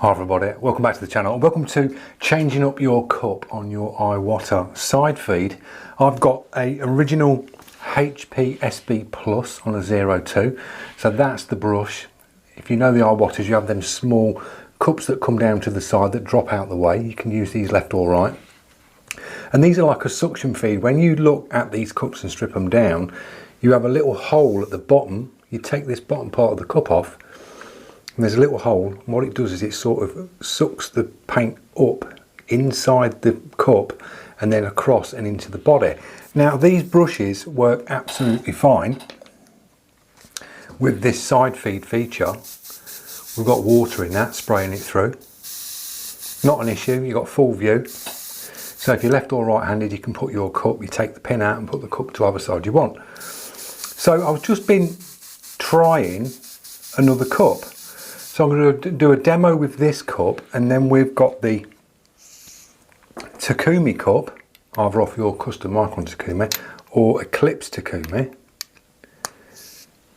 Hi everybody, welcome back to the channel. Welcome to changing up your cup on your iwata side feed. I've got a original HP SB Plus on a 02, so that's the brush. If you know the iwatas, you have them small cups that come down to the side that drop out the way. You can use these left or right. And these are like a suction feed. When you look at these cups and strip them down, you have a little hole at the bottom. You take this bottom part of the cup off, and there's a little hole. And what it does is it sort of sucks the paint up inside the cup and then across and into the body. Now these brushes work absolutely fine with this side feed feature. We've got water in that, spraying it through. Not an issue, you've got full view. So if you're left or right handed, you can put your cup, you take the pin out and put the cup to either side you want. So I've just been trying another cup. So I'm going to do a demo with this cup, and then we've got the Takumi cup, either off your custom Micron Takumi or Eclipse Takumi.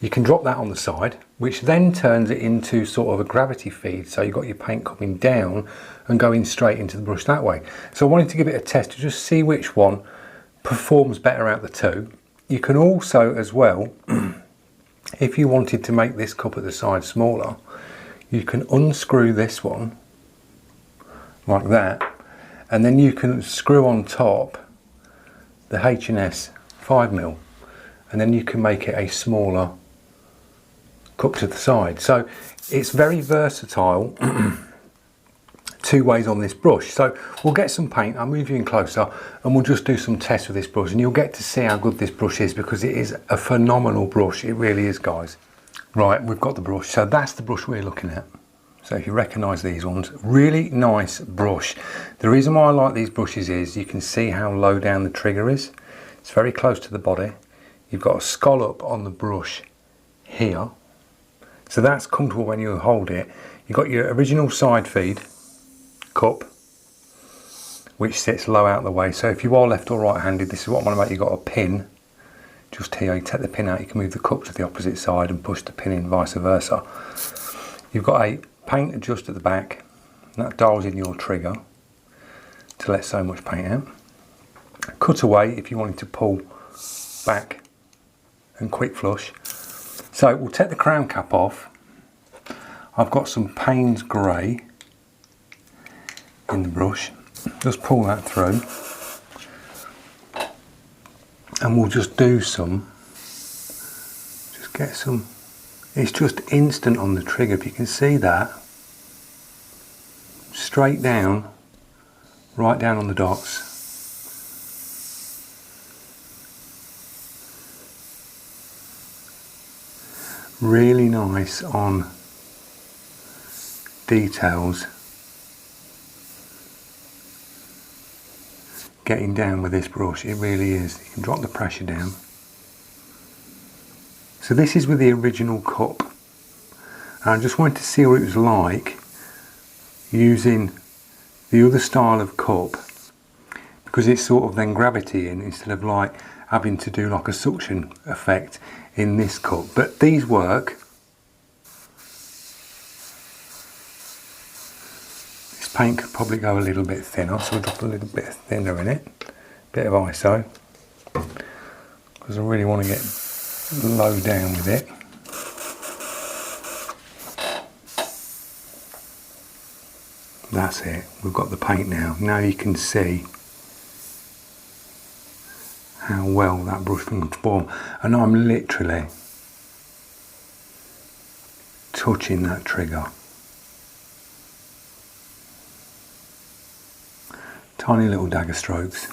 You can drop that on the side, which then turns it into sort of a gravity feed. So you've got your paint coming down and going straight into the brush that way. So I wanted to give it a test to just see which one performs better out of the two. You can also, as well, if you wanted to make this cup at the side smaller, you can unscrew this one like that, and then you can screw on top the H&S 5mm, and then you can make it a smaller cup to the side. So it's very versatile. Two ways on this brush. So we'll get some paint, I'll move you in closer, and we'll just do some tests with this brush, and you'll get to see how good this brush is, because it is a phenomenal brush. It really is, guys. Right, we've got the brush. So that's the brush we're looking at. So if you recognise these ones, really nice brush. The reason why I like these brushes is you can see how low down the trigger is. It's very close to the body. You've got a scallop on the brush here. So that's comfortable when you hold it. You've got your original side feed cup, which sits low out the way. So if you are left or right handed, this is what I'm on about. You've got a pin just here. You take the pin out, you can move the cup to the opposite side and push the pin in, vice versa. You've got a paint adjust at the back, and that dials in your trigger to let so much paint out. Cut away if you wanted to pull back, and quick flush. So we'll take the crown cap off. I've got some Payne's Grey in the brush. Just pull that through, and we'll just do some, just get some. It's just instant on the trigger, if you can see that. Straight down, right down on the dots. Really nice on details. Getting down with this brush, it really is. You can drop the pressure down. So this is with the original cup. And I just wanted to see what it was like using the other style of cup, because it's sort of then gravity in instead of like having to do like a suction effect in this cup. But these work. This paint could probably go a little bit thinner, so we'll drop a little bit thinner in it. Bit of ISO, because I really want to get low down with it. That's it, we've got the paint now. Now you can see how well that brush can perform, and I'm literally touching that trigger. Tiny little dagger strokes,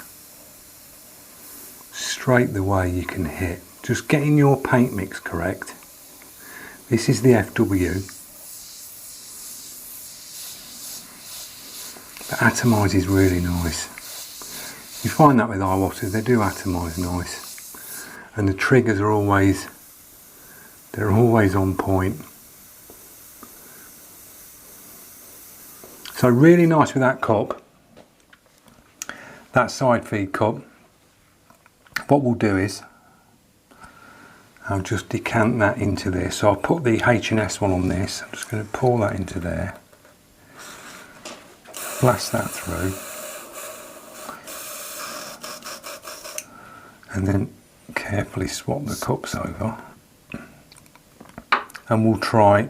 straight the way you can hit. Just getting your paint mix correct. This is the FW. The atomise is really nice. You find that with iwatas, they do atomise nice. And the triggers are always, they're always on point. So really nice with that cup. That side feed cup. What we'll do is I'll just decant that into this. So I'll put the H&S one on this. I'm just going to pour that into there. flash that through, and then carefully swap the cups over, and we'll try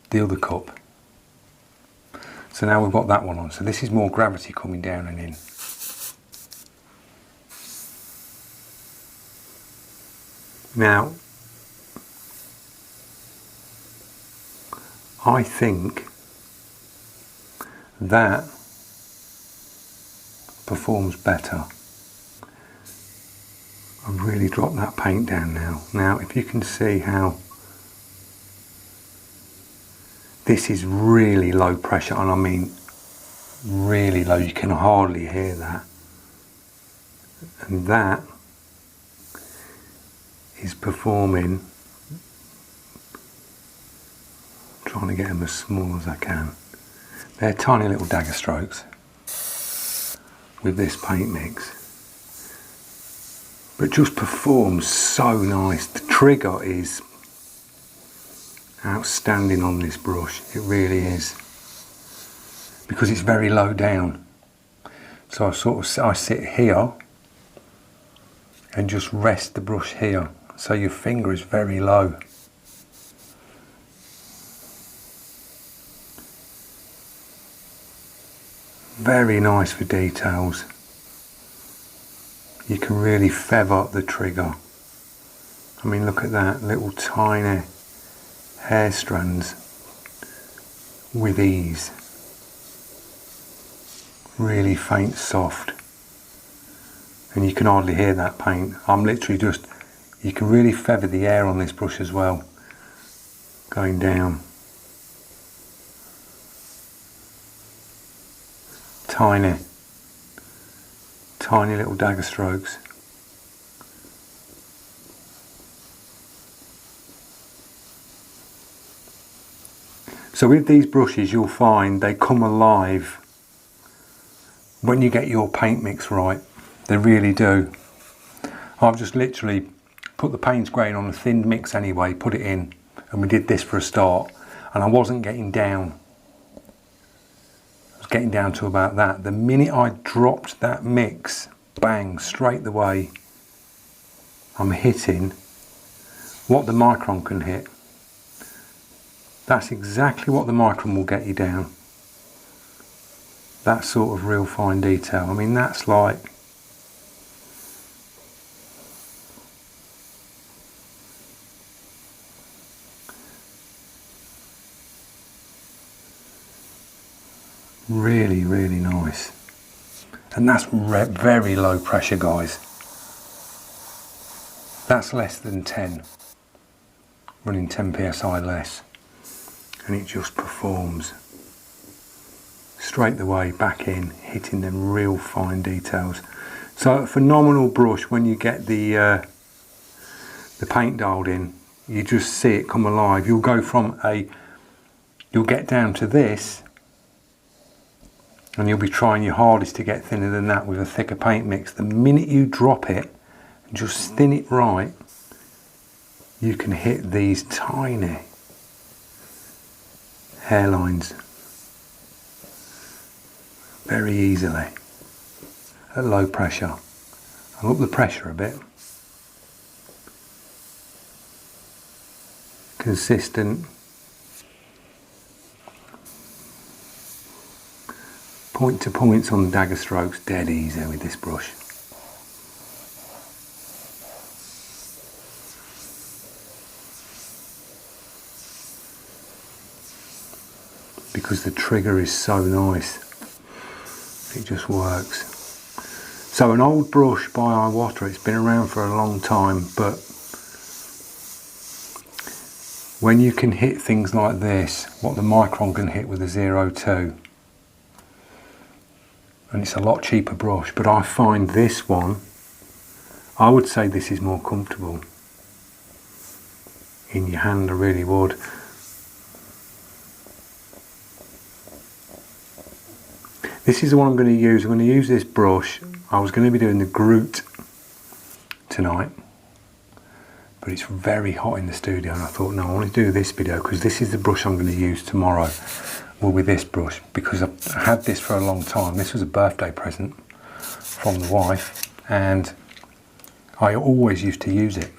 the other cup. So now we've got that one on, so this is more gravity coming down and in. Now, I think that performs better. I've really dropped that paint down now. Now, if you can see how this is really low pressure, and I mean really low, you can hardly hear that. And that is performing, trying to get them as small as I can. They're tiny little dagger strokes with this paint mix, but just performs so nice. The trigger is outstanding on this brush, it really is, because it's very low down. So I sit here and just rest the brush here, so your finger is very low. Very nice for details. You can really feather up the trigger. I mean, look at that, little tiny hair strands with ease. Really faint, soft. And you can hardly hear that paint. I'm literally just, you can really feather the air on this brush as well, going down. Tiny little dagger strokes. So with these brushes, you'll find they come alive when you get your paint mix right. They really do. I've just literally put the paint grain on a thin mix anyway, put it in, and we did this for a start, and I wasn't getting down. I was getting down to about that. The minute I dropped that mix, bang, straight away, I'm hitting what the micron can hit. That's exactly what the micron will get you down. That sort of real fine detail. I mean, that's like, really, really nice. And that's very low pressure, guys. That's less than 10, running 10 psi less. And it just performs straight away back in, hitting them real fine details. So a phenomenal brush. When you get the paint dialed in, you just see it come alive. You'll go from you'll get down to this, and you'll be trying your hardest to get thinner than that with a thicker paint mix. The minute you drop it and just thin it right, you can hit these tiny hairlines very easily at low pressure. I'll up the pressure a bit. Consistent. Point to points on the dagger strokes, dead easy with this brush. Because the trigger is so nice, it just works. So an old brush by Iwata, it's been around for a long time, but when you can hit things like this, what the micron can hit with a 02, and it's a lot cheaper brush, but I find this one, I would say this is more comfortable in your hand, I really would. This is the one I'm going to use. I'm going to use this brush. I was going to be doing the Groot tonight, but it's very hot in the studio, and I thought, no, I want to do this video because this is the brush I'm going to use tomorrow. will be this brush, because I've had this for a long time. This was a birthday present from the wife and I always used to use it,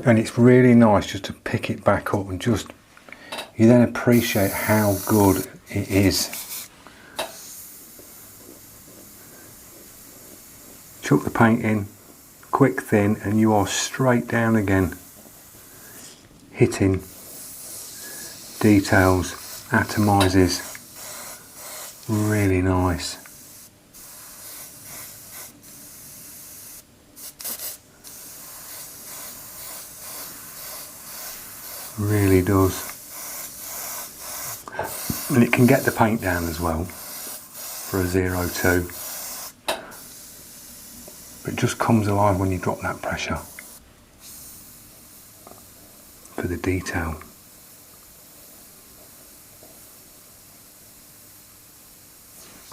and it's really nice just to pick it back up and just, you then appreciate how good it is. Chuck the paint in, quick thin, and you are straight down again, hitting details, atomizes, really nice. Really does. And it can get the paint down as well for a 0-2. But it just comes alive when you drop that pressure for the detail.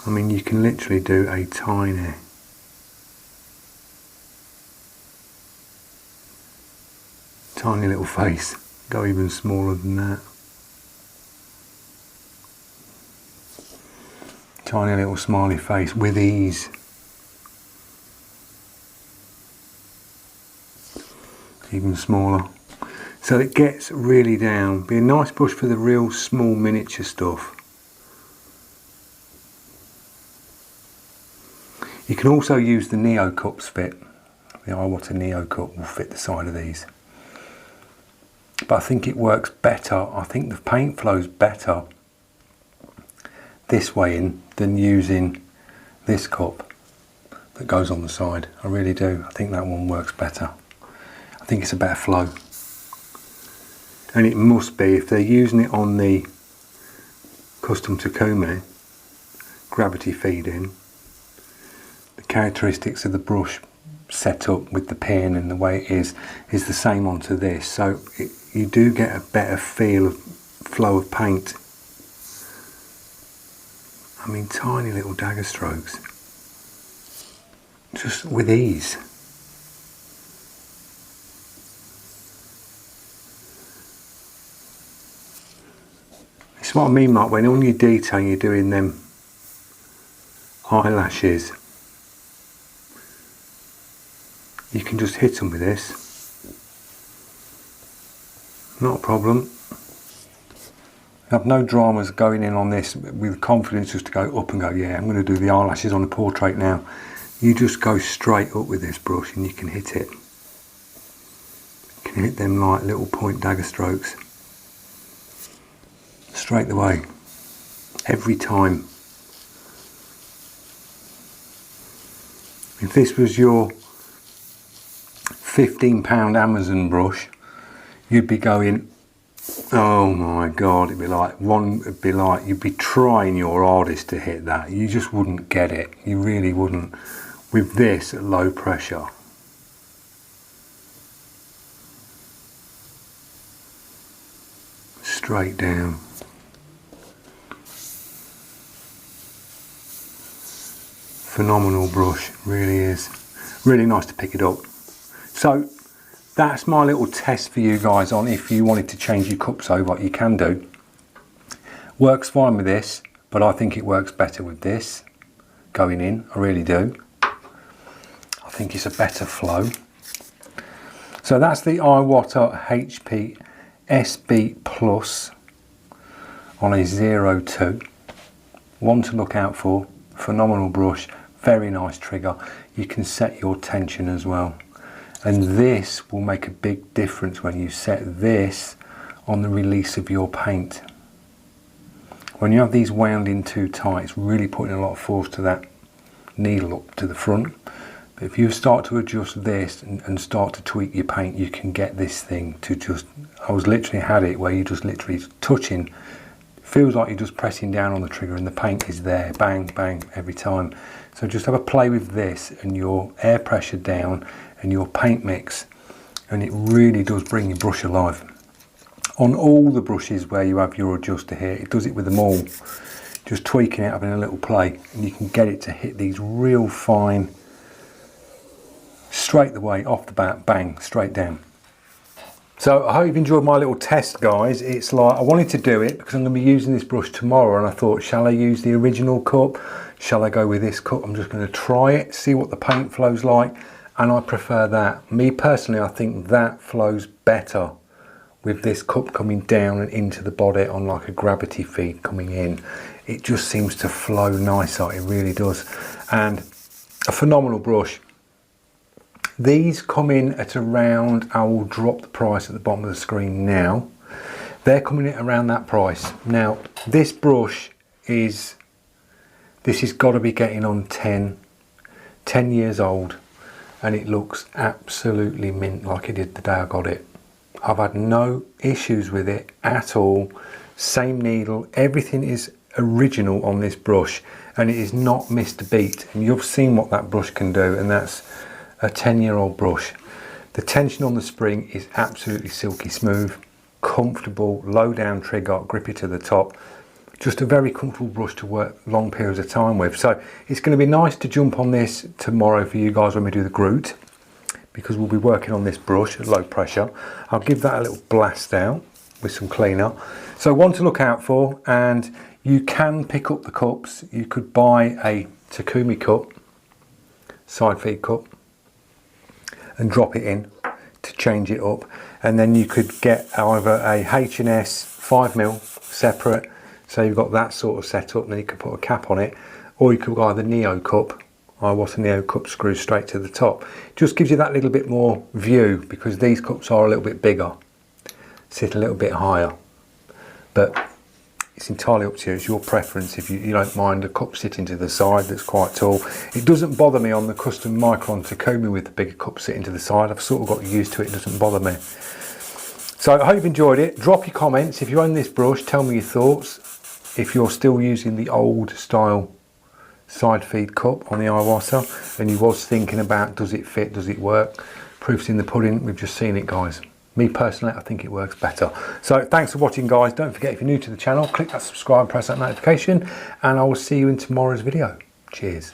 I mean, you can literally do a tiny little face, go even smaller than that. Tiny little smiley face with ease. Even smaller. So it gets really down. Be a nice brush for the real small miniature stuff. You can also use the Neo cups fit. The iwata Neo cup will fit the side of these. But I think it works better. I think the paint flows better this way in than using this cup that goes on the side. I really do. I think that one works better. I think it's a better flow. And it must be, if they're using it on the custom Takumi gravity feeding, the characteristics of the brush set up with the pin and the way it is the same onto this, so you do get a better feel of flow of paint. I mean, tiny little dagger strokes, just with ease. It's what I mean, Mark, when on your detail you're doing them eyelashes, you can just hit them with this, not a problem. I have no dramas going in on this with confidence, just to go up and go, yeah, I'm going to do the eyelashes on the portrait now. You just go straight up with this brush and you can hit it. You can hit them like little point dagger strokes straight away, every time. If this was your £15 Amazon brush, you'd be going, oh my god, it'd be like you'd be trying your hardest to hit that. You just wouldn't get it. You really wouldn't. With this at low pressure, straight down. Phenomenal brush, really is. Really nice to pick it up. So that's my little test for you guys on if you wanted to change your cups over, you can do. Works fine with this, but I think it works better with this going in, I really do. I think it's a better flow. So that's the iwata HP SB Plus on a 0-2. One to look out for. Phenomenal brush, very nice trigger. You can set your tension as well. And this will make a big difference when you set this on the release of your paint. When you have these wound in too tight, it's really putting a lot of force to that needle up to the front. But if you start to adjust this and start to tweak your paint, you can get this thing to just, I was literally had it where you just literally touching, feels like you're just pressing down on the trigger and the paint is there, bang, bang, every time. So just have a play with this and your air pressure down and your paint mix, and it really does bring your brush alive. On all the brushes where you have your adjuster here, it does it with them all. Just tweaking it, having a little play, and you can get it to hit these real fine, straight away, off the bat, bang, straight down. So I hope you've enjoyed my little test, guys. It's like I wanted to do it because I'm going to be using this brush tomorrow, and I thought, shall I use the original cup? Shall I go with this cup? I'm just going to try it, see what the paint flows like, and I prefer that. Me personally, I think that flows better with this cup coming down and into the body on like a gravity feed coming in. It just seems to flow nicer, it really does. And a phenomenal brush. These come in at around, I will drop the price at the bottom of the screen now. They're coming in around that price. Now, this brush this has got to be getting on 10 years old, and it looks absolutely mint like it did the day I got it. I've had no issues with it at all. Same needle, everything is original on this brush, and it is not missed a beat. And you've seen what that brush can do, and that's a 10-year-old brush. The tension on the spring is absolutely silky smooth, comfortable, low down trigger, grippy to the top. Just a very comfortable brush to work long periods of time with. So it's going to be nice to jump on this tomorrow for you guys when we do the Groot, because we'll be working on this brush at low pressure. I'll give that a little blast out with some cleaner. So one to look out for, and you can pick up the cups. You could buy a Takumi cup, side feed cup, and drop it in to change it up. And then you could get either a H&S 5mm separate, so you've got that sort of setup, and then you could put a cap on it, or you could buy the Neo cup. Iwata Neo cup screws straight to the top. Just gives you that little bit more view, because these cups are a little bit bigger, sit a little bit higher, but it's entirely up to you. It's your preference. If you don't mind a cup sitting to the side that's quite tall. It doesn't bother me on the custom Micron Takumi with the bigger cup sitting to the side. I've sort of got used to it. It doesn't bother me. So I hope you've enjoyed it. Drop your comments. If you own this brush, tell me your thoughts. If you're still using the old style side feed cup on the Iwata, and you was thinking about, does it fit, does it work? Proof's in the pudding. We've just seen it, guys. Me personally, I think it works better. So thanks for watching, guys. Don't forget, if you're new to the channel, click that subscribe, press that notification, and I will see you in tomorrow's video. Cheers.